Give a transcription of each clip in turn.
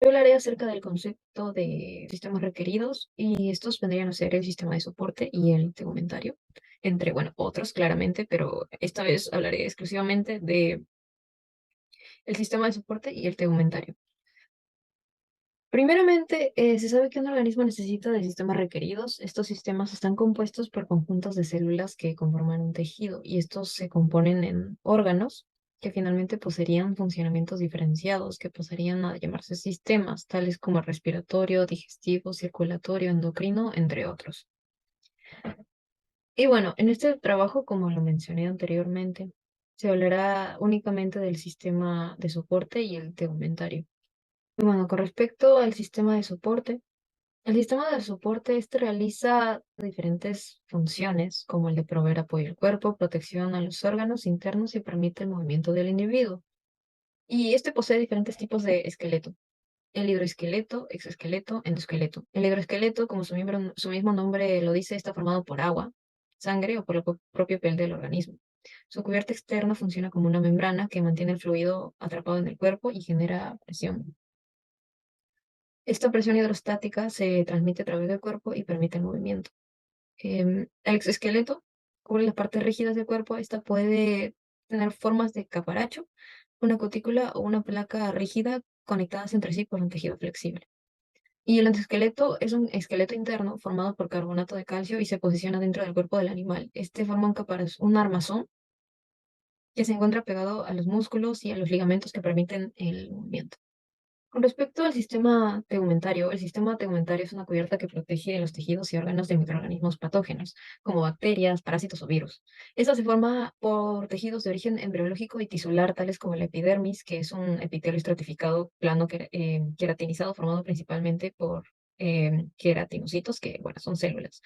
hablaré acerca del concepto de sistemas requeridos y estos vendrían a ser el sistema de soporte y el tegumentario, entre, bueno, otros claramente, pero esta vez hablaré exclusivamente de el sistema de soporte y el tegumentario. Primeramente, se sabe que un organismo necesita de sistemas requeridos. Estos sistemas están compuestos por conjuntos de células que conforman un tejido y estos se componen en órganos que finalmente poseerían funcionamientos diferenciados que pasarían a llamarse sistemas, tales como el respiratorio, digestivo, circulatorio, endocrino, entre otros. Y bueno, en este trabajo, como lo mencioné anteriormente, se hablará únicamente del sistema de soporte y el tegumentario. Y bueno, con respecto al sistema de soporte, el sistema de soporte este realiza diferentes funciones, como el de proveer apoyo al cuerpo, protección a los órganos internos y permite el movimiento del individuo. Y este posee diferentes tipos de esqueleto. El hidroesqueleto, exoesqueleto, endoesqueleto. El hidroesqueleto, como su mismo nombre lo dice, está formado por agua, sangre o por la propia piel del organismo. Su cubierta externa funciona como una membrana que mantiene el fluido atrapado en el cuerpo y genera presión. Esta presión hidrostática se transmite a través del cuerpo y permite el movimiento. El exoesqueleto cubre las partes rígidas del cuerpo. Esta puede tener formas de caparacho, una cutícula o una placa rígida conectadas entre sí por un tejido flexible. Y el endoesqueleto es un esqueleto interno formado por carbonato de calcio y se posiciona dentro del cuerpo del animal. Este forma un armazón que se encuentra pegado a los músculos y a los ligamentos que permiten el movimiento. Con respecto al sistema tegumentario, el sistema tegumentario es una cubierta que protege los tejidos y órganos de microorganismos patógenos, como bacterias, parásitos o virus. Esta se forma por tejidos de origen embriológico y tisular, tales como la epidermis, que es un epitelio estratificado plano queratinizado formado principalmente por queratinocitos, que bueno, son células.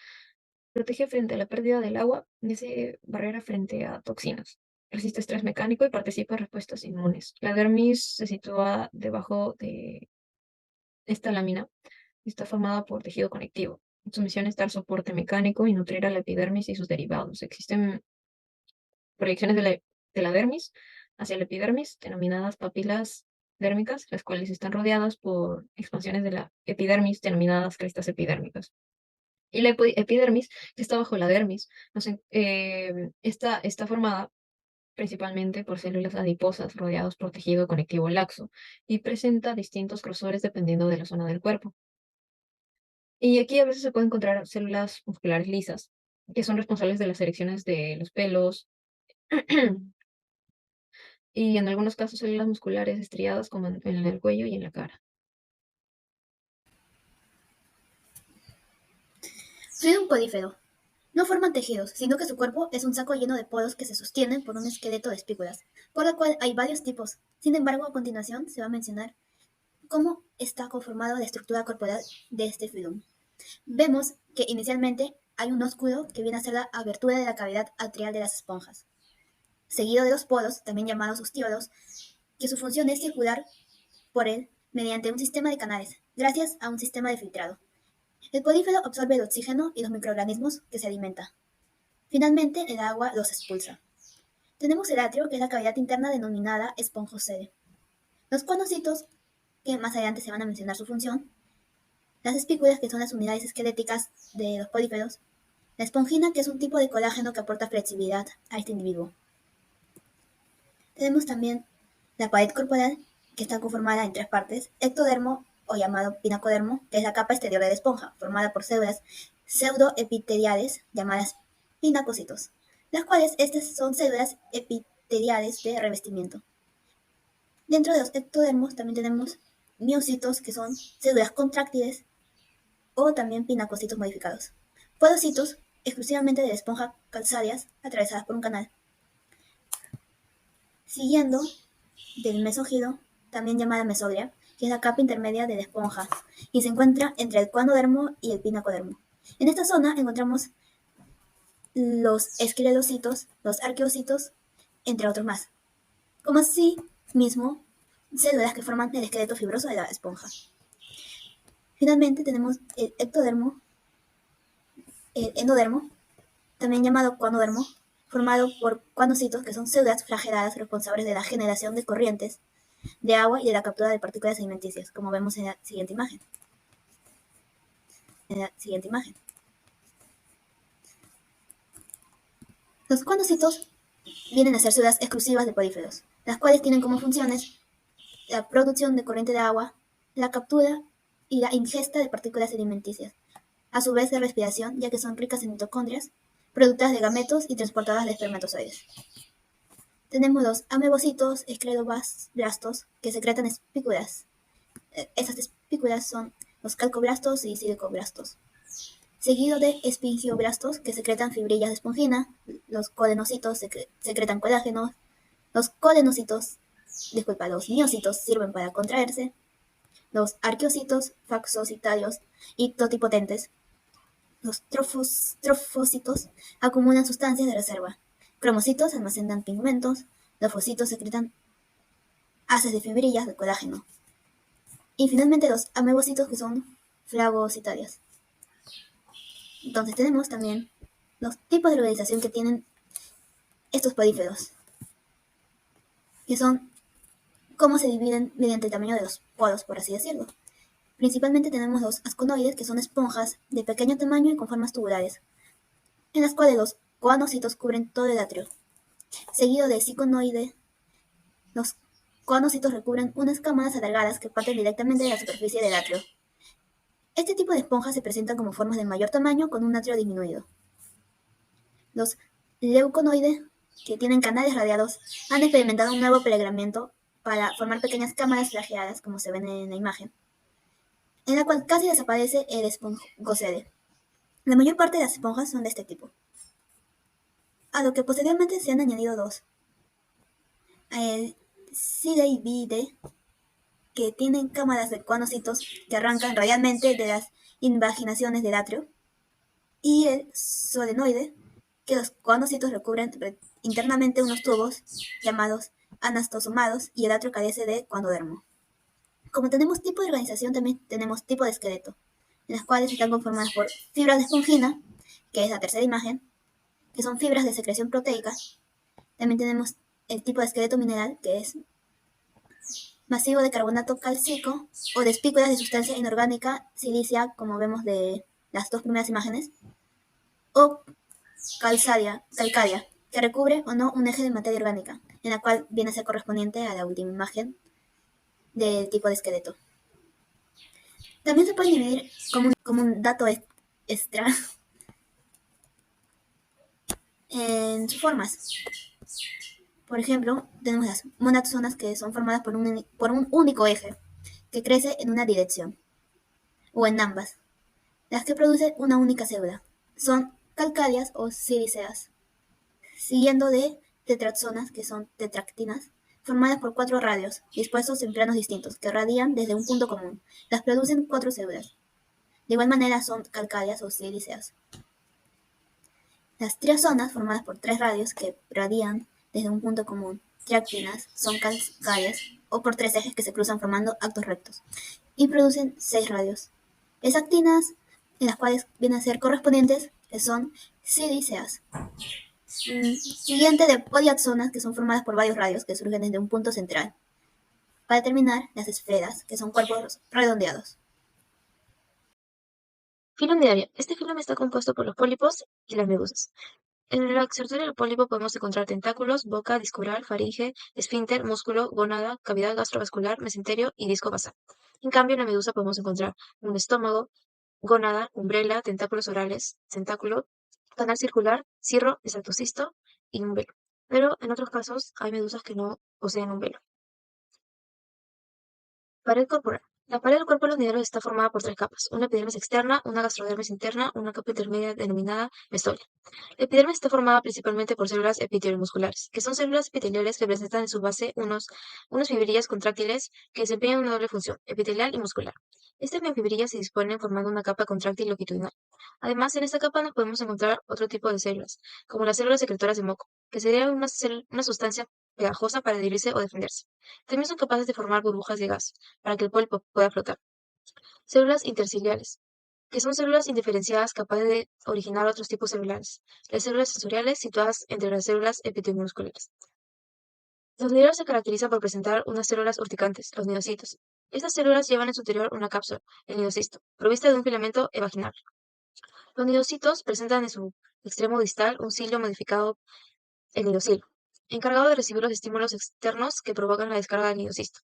Protege frente a la pérdida del agua y hace barrera frente a toxinas. Resiste estrés mecánico y participa en respuestas inmunes. La dermis se sitúa debajo de esta lámina y está formada por tejido conectivo. Su misión es dar soporte mecánico y nutrir a la epidermis y sus derivados. Existen proyecciones de la dermis hacia la epidermis, denominadas papilas dérmicas, las cuales están rodeadas por expansiones de la epidermis, denominadas crestas epidérmicas. Y la epidermis, que está bajo la dermis, está formada principalmente por células adiposas rodeados por tejido conectivo laxo y presenta distintos grosores dependiendo de la zona del cuerpo. Y aquí a veces se pueden encontrar células musculares lisas, que son responsables de las erecciones de los pelos y en algunos casos células musculares estriadas como en el cuello y en la cara. Soy un podífero. No forman tejidos, sino que su cuerpo es un saco lleno de poros que se sostienen por un esqueleto de espículas, por lo cual hay varios tipos. Sin embargo, a continuación se va a mencionar cómo está conformada la estructura corporal de este filum. Vemos que inicialmente hay un ósculo que viene a ser la abertura de la cavidad atrial de las esponjas, seguido de los poros, también llamados ostíolos, que su función es circular por él mediante un sistema de canales, gracias a un sistema de filtrado. El podífero absorbe el oxígeno y los microorganismos que se alimenta. Finalmente, el agua los expulsa. Tenemos el atrio, que es la cavidad interna denominada esponjocele. Los conocitos, que más adelante se van a mencionar su función. Las espículas, que son las unidades esqueléticas de los polípedos. La esponjina, que es un tipo de colágeno que aporta flexibilidad a este individuo. Tenemos también la pared corporal, que está conformada en tres partes: ectodermo, o llamado pinacodermo, que es la capa exterior de la esponja, formada por células pseudoepiteliales llamadas pinacocitos, las cuales estas son células epiteliales de revestimiento. Dentro de los ectodermos también tenemos miocitos, que son células contráctiles o también pinacocitos modificados. Podocitos, exclusivamente de la esponja calcáreas, atravesadas por un canal. Siguiendo del mesógilo, también llamada mesoglia, que es la capa intermedia de la esponja, y se encuentra entre el coanodermo y el pinacodermo. En esta zona encontramos los esclerocitos, los arqueocitos, entre otros más, como así mismo células que forman el esqueleto fibroso de la esponja. Finalmente tenemos el ectodermo, el endodermo, también llamado coanodermo, formado por coanocitos, que son células flageladas responsables de la generación de corrientes de agua y de la captura de partículas alimenticias, como vemos en la siguiente imagen. Los conocitos vienen a ser células exclusivas de políferos, las cuales tienen como funciones la producción de corriente de agua, la captura y la ingesta de partículas alimenticias, a su vez la respiración, ya que son ricas en mitocondrias, productoras de gametos y transportadoras de espermatozoides. Tenemos los amebocitos escleroblastos que secretan espículas. Estas espículas son los calcoblastos y silicoblastos, seguido de esfingioblastos que secretan fibrillas de espongina. Los colenocitos secretan colágeno. Los los miocitos sirven para contraerse. Los arqueocitos, faxocitarios y totipotentes. Los trofocitos acumulan sustancias de reserva. Cromocitos almacenan pigmentos. Los focitos secretan haces de fibrillas de colágeno. Y finalmente los amebocitos, que son flagocitarias. Entonces tenemos también los tipos de organización que tienen estos políferos, que son cómo se dividen mediante el tamaño de los poros, por así decirlo. Principalmente tenemos los asconoides, que son esponjas de pequeño tamaño y con formas tubulares, en las cuales los coanocitos cubren todo el atrio. Seguido de ciconoide, los coanocitos recubren unas cámaras alargadas que parten directamente de la superficie del atrio. Este tipo de esponjas se presentan como formas de mayor tamaño con un atrio disminuido. Los leuconoides, que tienen canales radiados, han experimentado un nuevo plegamiento para formar pequeñas cámaras flageadas, como se ven en la imagen, en la cual casi desaparece el esponjocele. La mayor parte de las esponjas son de este tipo, a lo que posteriormente se han añadido dos: el Cideivide, que tienen cámaras de coanocitos que arrancan radialmente de las invaginaciones del atrio, y el solenoide, que los coanocitos recubren internamente unos tubos llamados anastosomados y el atrio carece de coanodermo. Como tenemos tipo de organización, también tenemos tipo de esqueleto, en las cuales están conformadas por fibras de espongina, que es la tercera imagen, que son fibras de secreción proteica. También tenemos el tipo de esqueleto mineral, que es masivo de carbonato cálcico o de espículas de sustancia inorgánica silicia, como vemos de las dos primeras imágenes, o calcárea, que recubre o no un eje de materia orgánica, en la cual viene a ser correspondiente a la última imagen del tipo de esqueleto. También se puede dividir como un dato extra en sus formas. Por ejemplo, tenemos las monadzonas, que son formadas por un único eje que crece en una dirección, o en ambas. Las que producen una única célula son calcáreas o silíceas, siguiendo de tetrazonas, que son tetractinas, formadas por 4 radios, dispuestos en planos distintos, que radian desde un punto común. Las producen 4 células. De igual manera son calcáreas o silíceas. Las triazonas, formadas por 3 radios que radian desde un punto común, triactinas, son calcáreas o por 3 ejes que se cruzan formando actos rectos, y producen 6 radios. Las actinas, en las cuales vienen a ser correspondientes, que son silíceas. Siguiente de poliaxonas, que son formadas por varios radios que surgen desde un punto central. Para terminar, las esferas, que son cuerpos redondeados. Filón diario. Este filón está compuesto por los pólipos y las medusas. En el exertorio del pólipo podemos encontrar tentáculos, boca, disco oral, faringe, esfínter, músculo, gónada, cavidad gastrovascular, mesenterio y disco basal. En cambio, en la medusa podemos encontrar un estómago, gónada, umbrela, tentáculos orales, tentáculo, canal circular, cirro, estratocisto y un velo. Pero en otros casos hay medusas que no poseen un velo. Pared corporal. La pared del cuerpo de los nidoros está formada por 3 capas: una epidermis externa, una gastrodermis interna, una capa intermedia denominada mesolia. La epidermis está formada principalmente por células epiteliomusculares, que son células epiteliales que presentan en su base unos fibrillas contráctiles que desempeñan una doble función, epitelial y muscular. Estas miofibrillas se disponen formando una capa contráctil longitudinal. Además, en esta capa nos podemos encontrar otro tipo de células, como las células secretoras de moco, que serían una sustancia pegajosa para adherirse o defenderse. También son capaces de formar burbujas de gas, para que el pólipo pueda flotar. Células interciliares, que son células indiferenciadas capaces de originar otros tipos celulares. Las células sensoriales, situadas entre las células epiteliomusculares. Los nidoilos se caracterizan por presentar unas células urticantes, los nidocitos. Estas células llevan en su interior una cápsula, el nidocisto, provista de un filamento vaginal. Los nidocitos presentan en su extremo distal un cilio modificado, el nidocilo, encargado de recibir los estímulos externos que provocan la descarga del nidocisto.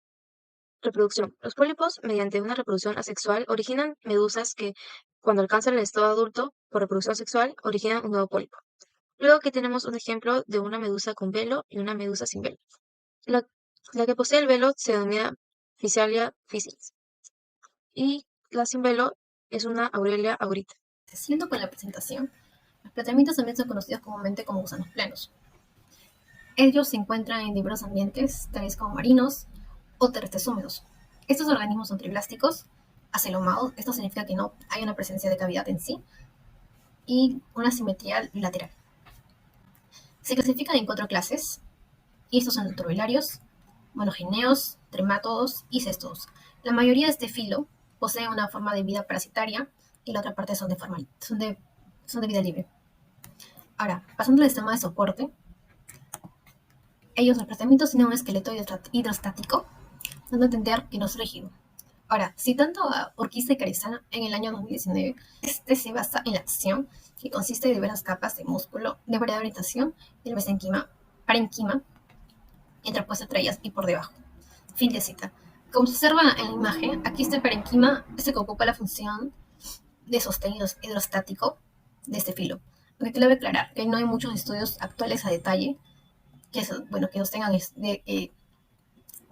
Reproducción. Los pólipos, mediante una reproducción asexual, originan medusas que, cuando alcanzan el estado adulto por reproducción sexual, originan un nuevo pólipo. Luego aquí tenemos un ejemplo de una medusa con velo y una medusa sin velo. La, la que posee el velo se denomina Physalia physis y la sin velo es una Aurelia aurita. Siguiendo con la presentación, los planteamientos también son conocidos comúnmente como gusanos planos. Ellos se encuentran en diversos ambientes, tales como marinos o terrestres húmedos. Estos organismos son triblásticos, acelomados, esto significa que no hay una presencia de cavidad en sí, y una simetría lateral. Se clasifican en 4 clases, y estos son turbilarios, monogeneos, tremátodos y cestodos. La mayoría de este filo poseen una forma de vida parasitaria y la otra parte son de vida libre. Ahora, pasando al sistema de soporte, ellos, los planteamientos, tienen un esqueleto hidrostático, dando a entender que no es rígido. Ahora, citando a Urquiza y Carizana en el año 2019, este se basa en la acción, que consiste de diversas capas de músculo de variada orientación y el parenquima, interpuesto entre ellas y por debajo. Fin de cita. Como se observa en la imagen, aquí está el parenquima, este que ocupa la función de sostenido hidrostático de este filo. Aunque cabe aclarar que no hay muchos estudios actuales a detalle que sostengan este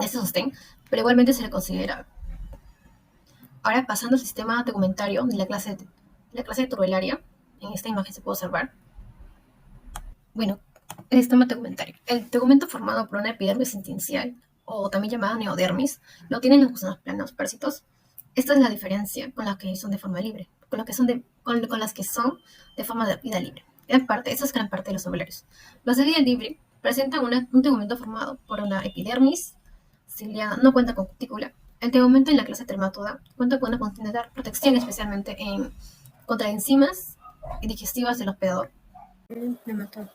sostén, pero igualmente se le considera. Ahora, pasando al sistema tegumentario de la clase turbelaria, en esta imagen se puede observar. Bueno, el sistema tegumentario. El tegumento formado por una epidermis intersticial, o también llamada neodermis, lo tienen los gusanos planos parásitos. Esta es la diferencia con las que son de forma libre, con las que son de forma de vida libre. Esa es gran parte de los ovularios. Los de vida libre presentan un tegumento formado por una epidermis ciliada, no cuenta con cutícula. El tegumento en la clase tremátoda cuenta con una continuidad protección, especialmente contra enzimas digestivas del hospedador. Nematode.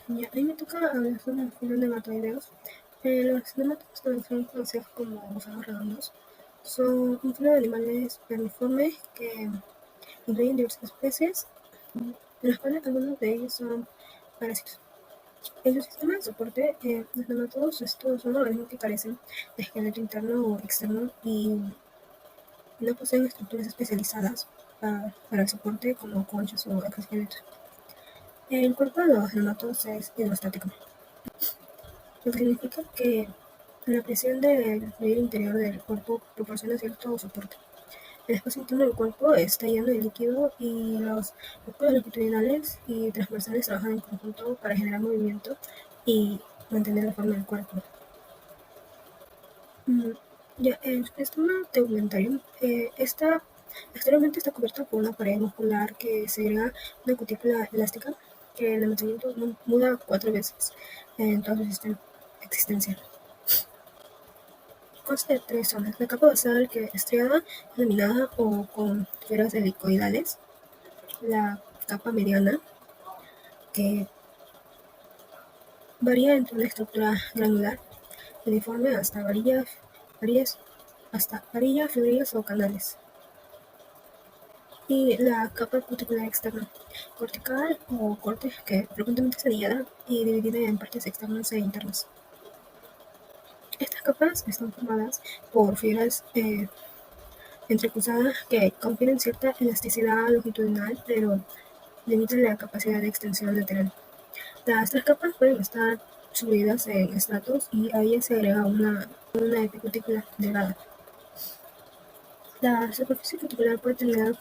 Ya, ahí me toca hablar sobre los nematoideos. Los nematodos también son conocidos como gusanos redondos. Son un filo de animales vermiformes que incluyen diversas especies, de las cuales algunos de ellos son parásitos. En su sistema de soporte, los nematodos estos son organismos que carecen de esqueleto interno o externo y no poseen estructuras especializadas para el soporte como conchas o exoesqueletos. El cuerpo de los nematodos es hidrostático, lo que significa que la presión del medio interior del cuerpo proporciona cierto soporte. El espacio interno del cuerpo está lleno de líquido y los músculos longitudinales y transversales trabajan en conjunto para generar movimiento y mantener la forma del cuerpo. Ya, el sistema tegumentario exteriormente está cubierto por una pared muscular que segrega una cutícula elástica que el mantenimiento muda 4 veces en toda su existencia. Consta de 3 zonas: la capa basal, que es estriada, laminada o con fibras helicoidales; la capa mediana, que varía entre una estructura granular uniforme hasta varillas o canales; y la capa cuticular externa, cortical o corte, que frecuentemente es anillada y dividida en partes externas e internas. Estas capas están formadas por fibras entrecruzadas que confieren cierta elasticidad longitudinal, pero limitan la capacidad de extensión lateral. Las 3 capas pueden estar subdivididas en estratos y a ellas se agrega una epicutícula delgada. La superficie cuticular puede tener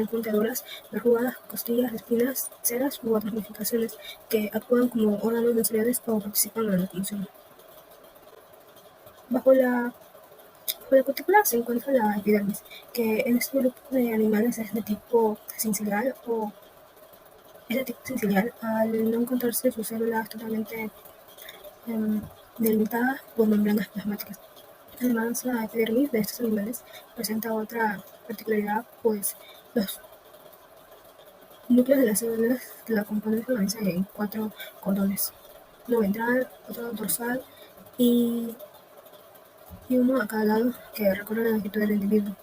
punteaduras, verrugas, costillas, espinas, ceras u otras modificaciones que actúan como órganos sensoriales o participan en la locomoción. Bajo la cutícula se encuentra la epidermis, que en este grupo de animales es de tipo sincilial al no encontrarse sus células totalmente delimitadas por membranas plasmáticas. Además, la epidermis de estos animales presenta otra particularidad, pues El núcleo de las células que la componen se organiza en 4 cordones: uno ventral, otro dorsal y, y uno a cada lado que recorre la longitud del individuo.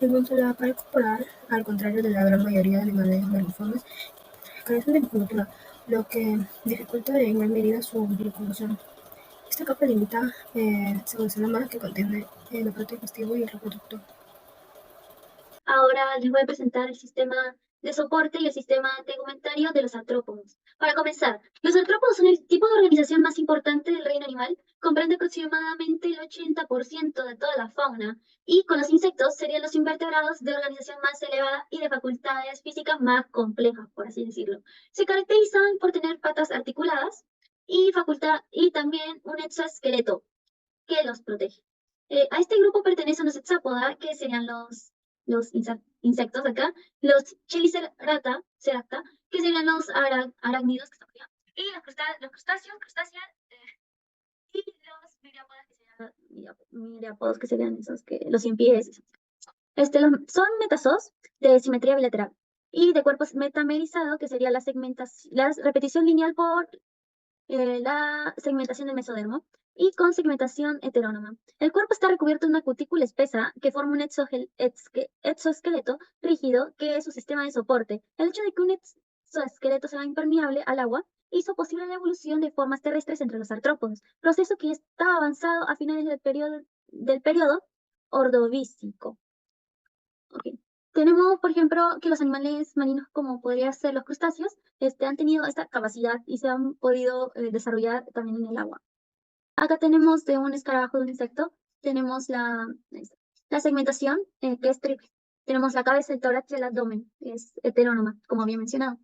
En cuanto a la pared corporal, al contrario de la gran mayoría de animales vermiformes, carecen de musculatura, lo que dificulta en gran medida su locomoción. Esta capa limita se celosoma que contiene el aparato digestivo y el reproductor. Ahora les voy a presentar el sistema de soporte y el sistema tegumentario de los artrópodos. Para comenzar, los artrópodos son el tipo de organización más importante del reino animal, comprende aproximadamente el 80% de toda la fauna, y con los insectos serían los invertebrados de organización más elevada y de facultades físicas más complejas, por así decirlo. Se caracterizan por tener patas articuladas y también un exoesqueleto que los protege. A este grupo pertenecen los hexápoda, que serían los insectos acá, los Chelicerata, que serían los arácnidos, que están acá, y los crustáceos, y los miriápodos, que serían esos, los 100 pies. Son metazoos de simetría bilateral y de cuerpo metamerizado, que sería la repetición lineal por la segmentación del mesodermo y con segmentación heterónoma. El cuerpo está recubierto de una cutícula espesa que forma un exoesqueleto rígido que es su sistema de soporte. El hecho de que un exoesqueleto sea impermeable al agua hizo posible la evolución de formas terrestres entre los artrópodos, proceso que estaba avanzado a finales del periodo ordovícico. Okay. Tenemos, por ejemplo, que los animales marinos, como podría ser los crustáceos, han tenido esta capacidad y se han podido desarrollar también en el agua. Acá tenemos de un escarabajo de un insecto, tenemos la segmentación, que es triple. Tenemos la cabeza, el tórax y el abdomen, que es heterónoma, como había mencionado.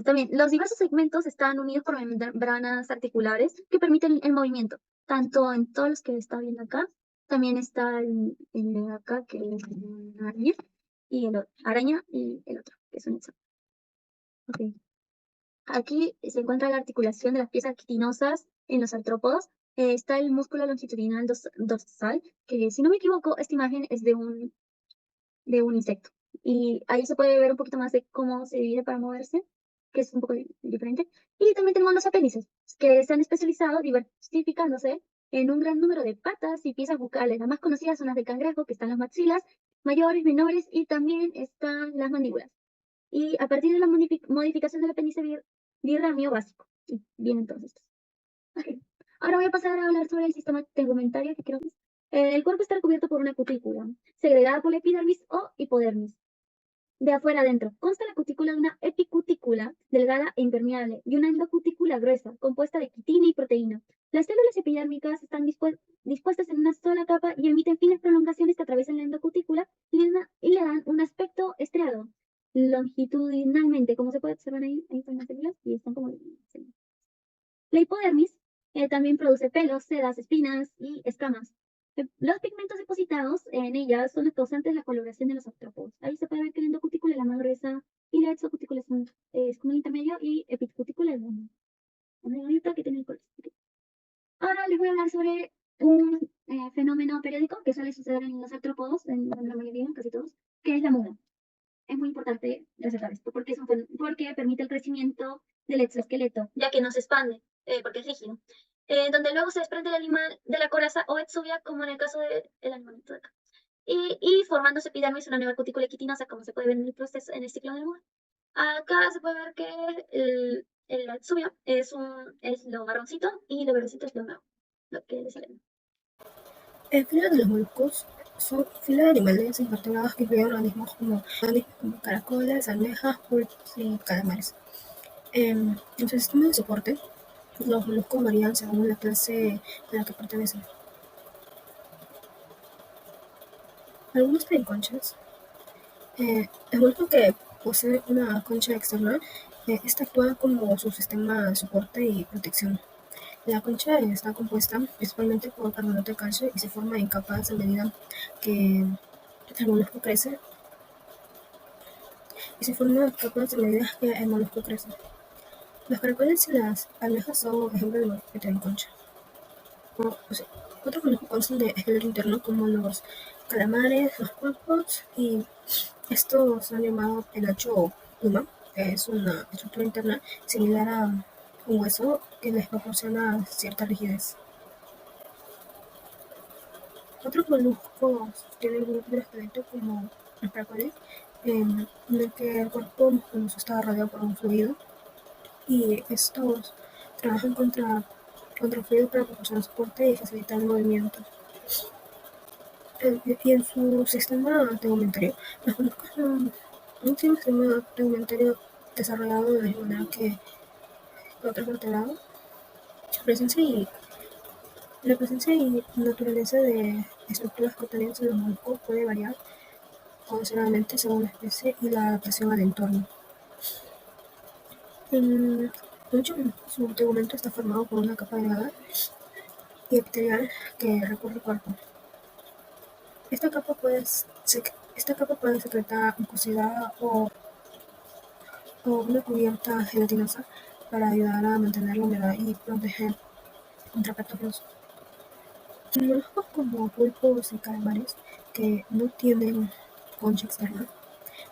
También los diversos segmentos están unidos por membranas articulares que permiten el movimiento, tanto en todos los que está viendo acá. También está el de acá, que es una araña, y el otro, que es un insecto. Okay. Aquí se encuentra la articulación de las piezas quitinosas en los artrópodos. Está el músculo longitudinal dorsal, que si no me equivoco, esta imagen es de un insecto. Y ahí se puede ver un poquito más de cómo se divide para moverse, que es un poco diferente. Y también tenemos los apéndices, que se han especializado diversificándose en un gran número de patas y piezas bucales. Las más conocidas son las del cangrejo, que están las maxilas, mayores, menores, y también están las mandíbulas. Y a partir de la modificación del apéndice birramio básico. Y bien, entonces. Okay. Ahora voy a pasar a hablar sobre el sistema tegumentario, que creo que es. El cuerpo está recubierto por una cutícula, segregada por la epidermis o hipodermis. De afuera adentro, consta la cutícula de una epicutícula delgada e impermeable y una endocutícula gruesa, compuesta de quitina y proteína. Las células epidérmicas están dispuestas en una sola capa y emiten finas prolongaciones que atraviesan la endocutícula y le dan un aspecto estriado longitudinalmente, como se puede observar ahí están las células y están como. La hipodermis también produce pelos, sedas, espinas y escamas. Los pigmentos depositados en ella son los causantes de la coloración de los artrópodos. Ahí se puede ver que la endocutícula es la más gruesa y la exocutícula es como el intermedio y epicutícula es la bonita que tiene el color. Ahora les voy a hablar sobre un fenómeno periódico que suele suceder en los artrópodos, en la mayoría, casi todos, que es la muda. Es muy importante resaltar esto porque, porque permite el crecimiento del exoesqueleto, ya que no se expande, porque es rígido. Donde luego se desprende el animal de la coraza o exuvia, como en el caso del animalito de acá. Y formándose epidermis, una nueva cutícula quitinosa, como se puede ver en el proceso, en el ciclo del muda. Acá se puede ver que el exuvia es lo marroncito y lo verdecito es lo nuevo, lo que le sale. El filo de los moluscos son fila de animales invertebrados que incluyen organismos como caracoles, almejas, pulpos y calamares. En su sistema de soporte, los moluscos varían según la clase a la que pertenecen. Algunos tienen conchas. El molusco que posee una concha externa, esta actúa como su sistema de soporte y protección. La concha está compuesta principalmente por carbonato de calcio y se forma en capas a medida que el molusco crece. Los caracoles y las almejas son ejemplos de moluscos que tienen concha. O sea, otros moluscos constan de esqueleto interno como los calamares, los pulpos y estos son llamados penacho o pluma, que es una estructura interna similar a un hueso que les proporciona cierta rigidez. Otros moluscos tienen un núcleo esqueleto como los caracoles, en el que el cuerpo musculoso está rodeado por un fluido y estos trabajan contra el fluido para proporcionar soporte y facilitar el movimiento. Y en su sistema tegumentario, los moluscos no tienen un sistema tegumentario desarrollado de la misma manera que otros vertebrados. La presencia y, la presencia y naturaleza de estructuras cotidianas en los moluscos puede variar considerablemente según la especie y la adaptación al entorno. En muchos moluscos, su tegumento está formado por una capa delgada y epitelial que recubre el cuerpo. Esta capa puede secretar mucosidad o una cubierta gelatinosa para ayudar a mantener la humedad y proteger contra patógenos. En moluscos como pulpos y calamares que no tienen concha externa,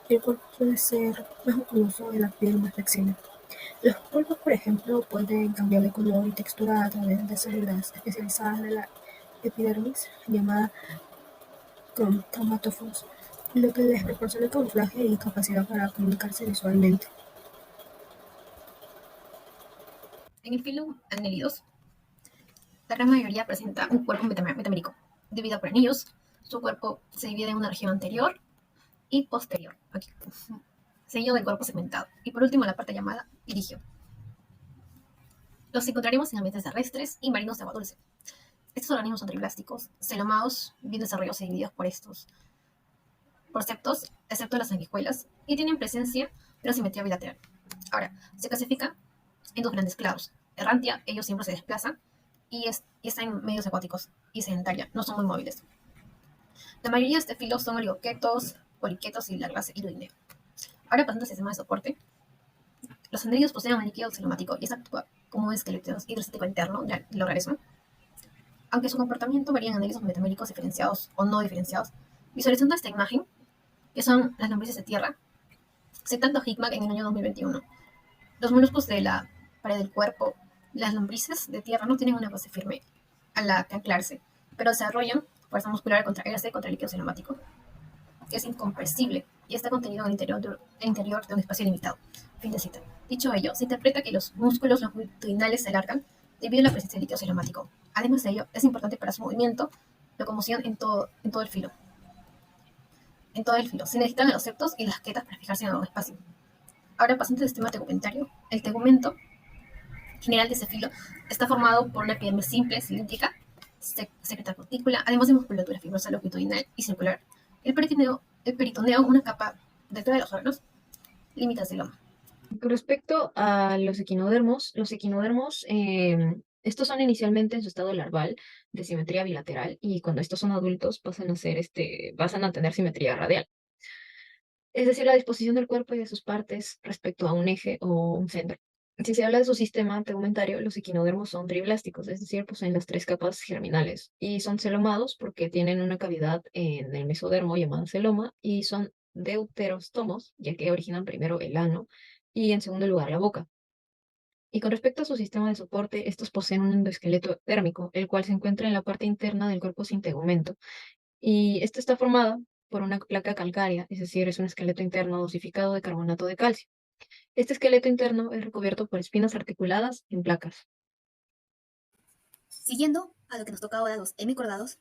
el cuerpo suele ser más musculoso y la piel más flexible. Los pulpos, por ejemplo, pueden cambiar de color y textura a través de células especializadas de la epidermis llamada cromatóforos, lo que les proporciona camuflaje y capacidad para comunicarse visualmente. En el filo Annelidos, la gran mayoría presenta un cuerpo metamérico. Dividido por anillos, su cuerpo se divide en una región anterior y posterior, aquí, seguido del cuerpo segmentado. Y por último, la parte llamada irigio. Los encontraremos en ambientes terrestres y marinos de agua dulce. Estos organismos son triblásticos, celomados, bien desarrollados y divididos por septos, excepto las sanguijuelas, y tienen presencia de la simetría bilateral. Ahora, se clasifican en dos grandes clados. Errantia, ellos siempre se desplazan y están en medios acuáticos, y sedentaria, no son muy móviles. La mayoría de este filo son oligoquetos, poliquetos y la clase Iruidea. Ahora pasando al sistema de soporte, los anellos poseen un líquido celomático y actúa como un esqueleto hidrostático interno del organismo. Aunque su comportamiento varía en anillos metaméricos diferenciados o no diferenciados, visualizando esta imagen, que son las lombrices de tierra, citando a Hickman en el año 2021. Los moluscos de la pared del cuerpo, las lombrices de tierra no tienen una base firme a la que anclarse, pero desarrollan fuerza muscular al contraerse contra el líquido cinemático, que es incompresible y está contenido en el interior de un espacio limitado. Fin de cita. Dicho ello, se interpreta que los músculos longitudinales se alargan debido a la presencia de líquido cinemático. Además de ello, es importante para su movimiento, locomoción en todo el filo. Se necesitan los septos y las quetas para fijarse en un espacio. Ahora, pasando al sistema tegumentario, el tegumento general de ese filo está formado por una epidermis simple, cilíndrica, secreta cutícula, además de musculatura fibrosa longitudinal y circular. El peritoneo, una capa detrás de los órganos, límites del loma. Con respecto a los equinodermos, estos son inicialmente en su estado larval de simetría bilateral y cuando estos son adultos pasan a tener simetría radial. Es decir, la disposición del cuerpo y de sus partes respecto a un eje o un centro. Si se habla de su sistema tegumentario, los equinodermos son triblásticos, es decir, poseen las tres capas germinales y son celomados porque tienen una cavidad en el mesodermo llamada celoma y son deuterostomos, ya que originan primero el ano y en segundo lugar la boca. Y con respecto a su sistema de soporte, estos poseen un endoesqueleto térmico, el cual se encuentra en la parte interna del cuerpo sin tegumento. Y esto está formado por una placa calcárea, es decir, es un esqueleto interno dosificado de carbonato de calcio. Este esqueleto interno es recubierto por espinas articuladas en placas. Siguiendo a lo que nos toca ahora los hemicordados,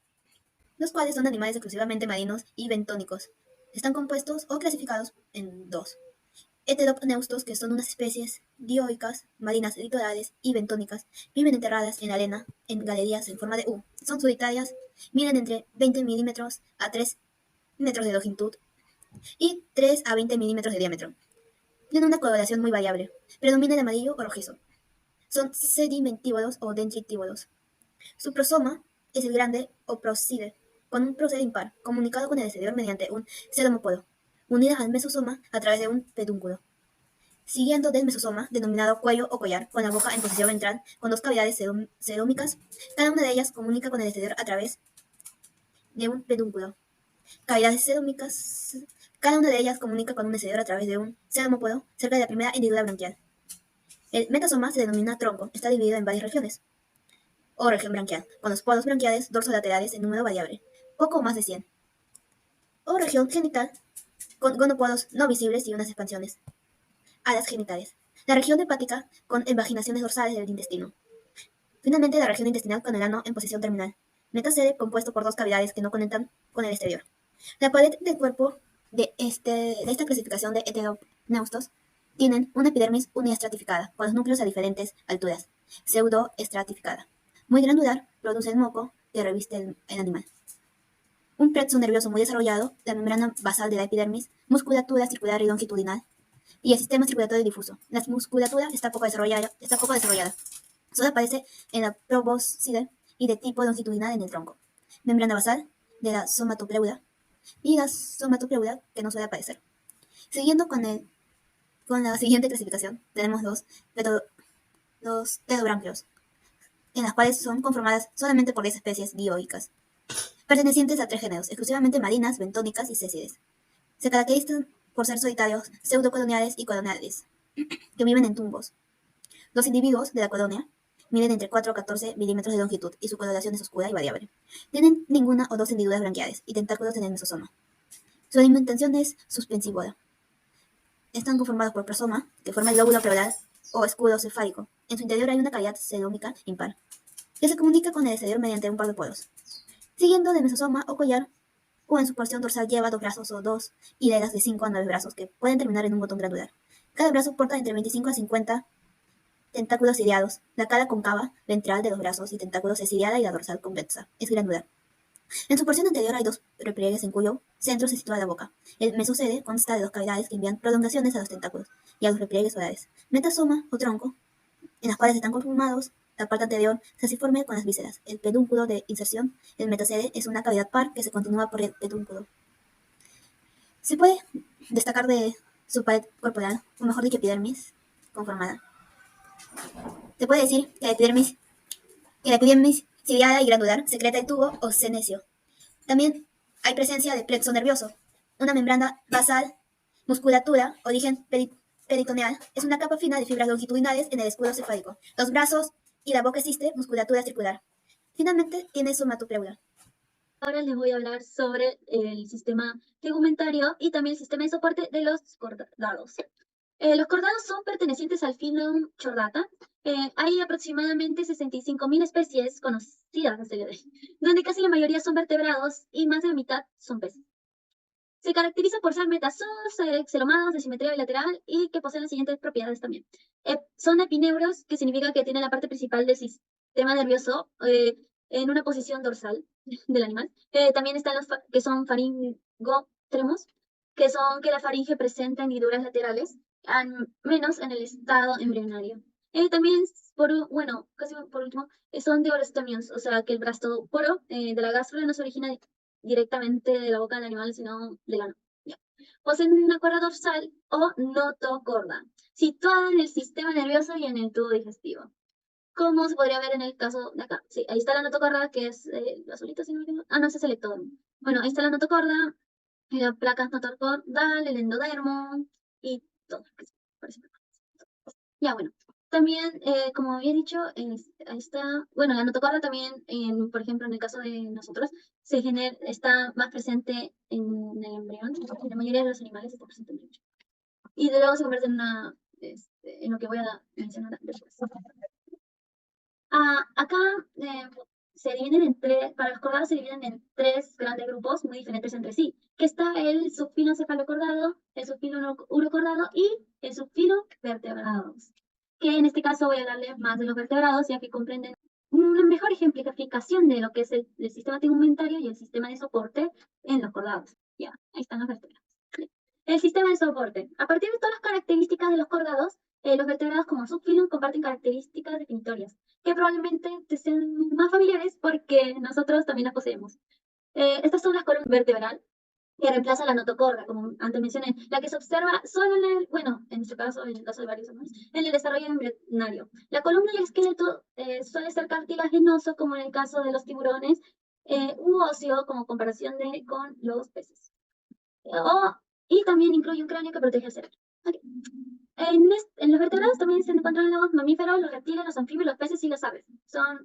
los cuales son animales exclusivamente marinos y bentónicos. Están compuestos o clasificados en dos. Heteropneustos, que son unas especies dioicas, marinas litorales y bentónicas, viven enterradas en la arena, en galerías en forma de U. Son solitarias, miden entre 20 milímetros a 3 metros de longitud y 3 a 20 milímetros de diámetro. Tienen una coloración muy variable. Predomina el amarillo o rojizo. Son sedimentívoros o dentritívoros. Su prosoma es el grande o proside, con un prócer impar, comunicado con el exterior mediante un pseudopolo, unidas al mesosoma a través de un pedúnculo. Siguiendo del mesosoma, denominado cuello o collar, con la boca en posición ventral, con dos cavidades cerómicas, cada una de ellas comunica con el exterior a través de un pedúnculo. Cavidades cerómicas, cada una de ellas comunica con un exterior a través de un ceromópodo cerca de la primera hendidura branquial. El metasoma se denomina tronco, está dividido en varias regiones, o región branquial, con los polos branquiales dorsolaterales en número variable, poco más de 100, o región genital, con gonopodos no visibles y unas expansiones. Alas genitales. La región hepática, con invaginaciones dorsales del intestino. Finalmente, la región intestinal con el ano en posición terminal. Metasede compuesto por dos cavidades que no conectan con el exterior. La pared del cuerpo de esta clasificación de heteroneustos tienen una epidermis uniestratificada, con los núcleos a diferentes alturas, pseudoestratificada. Muy granular, produce el moco que reviste el animal. Un plexo nervioso muy desarrollado, la membrana basal de la epidermis, musculatura circular y longitudinal, y el sistema circulatorio difuso. La musculatura está poco desarrollada. Solo aparece en la probóscide y de tipo longitudinal en el tronco. Membrana basal de la somatopleuda y la somatopleuda que no suele aparecer. Siguiendo con la siguiente clasificación, tenemos los pterodbranquios, en las cuales son conformadas solamente por 10 especies dioicas, pertenecientes a 3 géneros, exclusivamente marinas, bentónicas y césides. Se caracterizan por ser solitarios, pseudocoloniales y coloniales, que viven en tumbos. Los individuos de la colonia miden entre 4 a 14 milímetros de longitud y su coloración es oscura y variable. Tienen ninguna o dos hendiduras branquiales y tentáculos en el mesosoma. Su alimentación es suspensívora. Están conformados por prosoma, que forma el lóbulo pleural o escudo cefálico. En su interior hay una cavidad cerómica impar, que se comunica con el exterior mediante un par de poros. Siguiendo del mesosoma o collar, o en su porción dorsal lleva 2 brazos o 2 hileras de 5 a 9 brazos que pueden terminar en un botón granular. Cada brazo porta entre 25 a 50 tentáculos ciliados. La cara cóncava ventral de los brazos y tentáculos es ciliada y la dorsal convexa. Es granular. En su porción anterior hay 2 repliegues en cuyo centro se sitúa la boca. El mesocede consta de 2 cavidades que envían prolongaciones a los tentáculos y a los repliegues orales. Metasoma o tronco, en las cuales están conformados la parte anterior sesiforme con las vísceras. El pedúnculo de inserción, el metasede, es una cavidad par que se continúa por el pedúnculo. Se puede destacar de su pared corporal, o mejor dicho epidermis, conformada. Se puede decir que la epidermis ciliada y granular secreta el tubo o senecio. También hay presencia de plexo nervioso, una membrana basal, musculatura, origen peritoneal, es una capa fina de fibras longitudinales en el escudo cefálico. Los brazos y la boca existe musculatura circular. Finalmente tiene somatopleuda. Ahora les voy a hablar sobre el sistema tegumentario y también el sistema de soporte de los cordados. Los cordados son pertenecientes al filum Chordata. Hay aproximadamente 65.000 especies conocidas hasta el día de hoy, donde casi la mayoría son vertebrados y más de la mitad son peces. Se caracteriza por ser metazoos, celomados de simetría bilateral y que poseen las siguientes propiedades también. Son epineuros, que significa que tienen la parte principal del sistema nervioso en una posición dorsal del animal. También están los que son faringotremos, que son que la faringe presenta hendiduras laterales, al menos en el estado embrionario. También, casi por último, son deorostomios, o sea que el blastoporo de la gástrula no se origina directamente de la boca del animal, sino del ano. Poseen una cuerda dorsal o notocorda, situada en el sistema nervioso y en el tubo digestivo. Como se podría ver en el caso de acá. Sí, ahí está la notocorda, que es azulito, si no me equivoco. No, ese es el ectodermo. Bueno, ahí está la notocorda, la placa notocaudal, el endodermo y todo. Ya, bueno. También, como había dicho, ahí está, bueno, la notocorda también, por ejemplo, en el caso de nosotros, está más presente en el embrión. En la mayoría de los animales está presente en el embrión. Y luego se convierte en lo que voy a mencionar después. Acá se dividen para los cordados se dividen en 3 grandes grupos muy diferentes entre sí, que está el subfilo cefalocordado, el subfilo urocordado y el subfilo vertebrados, que en este caso voy a hablarles más de los vertebrados, ya que comprenden una mejor ejemplificación de lo que es el sistema tegumentario y el sistema de soporte en los cordados. Ya, ahí están los vertebrados. El sistema de soporte. A partir de todas las características de los cordados, los vertebrados como subfilum comparten características definitorias, que probablemente te sean más familiares porque nosotros también las poseemos. Estas son las columnas vertebrales, que reemplaza la notocorda, como antes mencioné, la que se observa solo en el, bueno, en este caso, en el caso de varios animales, en el desarrollo embrionario. La columna y el esqueleto suele ser cartilaginoso, como en el caso de los tiburones, u óseo, como comparación con los peces. Y también incluye un cráneo que protege el cerebro. Okay. En los vertebrados también se encuentran los mamíferos, los reptiles, los anfibios, los peces y las aves.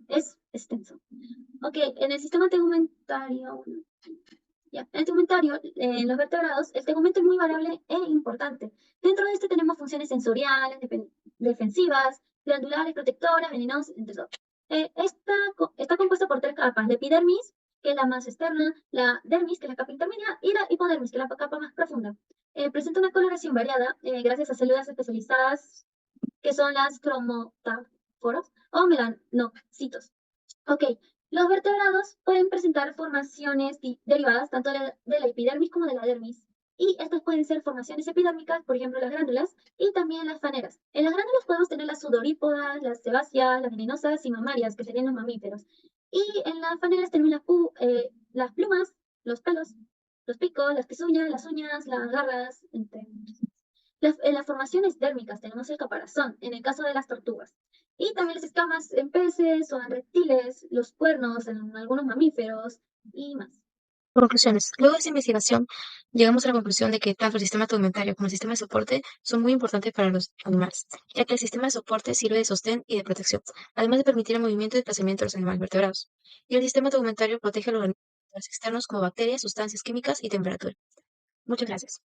Es extenso. Ok, en el sistema tegumentario, en el tegumentario, en los vertebrados, el tegumento es muy variable e importante. Dentro de este tenemos funciones sensoriales, defensivas, glandulares, protectoras, venenosas, entre otros. Está compuesta por 3 capas: la epidermis, que es la más externa, la dermis, que es la capa intermedia, y la hipodermis, que es la capa más profunda. Presenta una coloración variada gracias a células especializadas que son las cromatóforos o melanocitos. Ok, los vertebrados pueden presentar formaciones derivadas tanto de la epidermis como de la dermis. Y estas pueden ser formaciones epidérmicas, por ejemplo, las glándulas, y también las faneras. En las glándulas podemos tener las sudorípodas, las sebáceas, las venenosas y mamarias, que serían los mamíferos. Y en las faneras tenemos las plumas, los pelos, los picos, las pezuñas, las uñas, las garras, entre otros. En las formaciones dérmicas tenemos el caparazón, en el caso de las tortugas. Y también las escamas en peces o en reptiles, los cuernos en algunos mamíferos y más. Conclusiones. Luego de esta investigación, llegamos a la conclusión de que tanto el sistema tegumentario como el sistema de soporte son muy importantes para los animales, ya que el sistema de soporte sirve de sostén y de protección, además de permitir el movimiento y desplazamiento de los animales vertebrados. Y el sistema tegumentario protege a los organismos externos como bacterias, sustancias químicas y temperatura. Muchas gracias.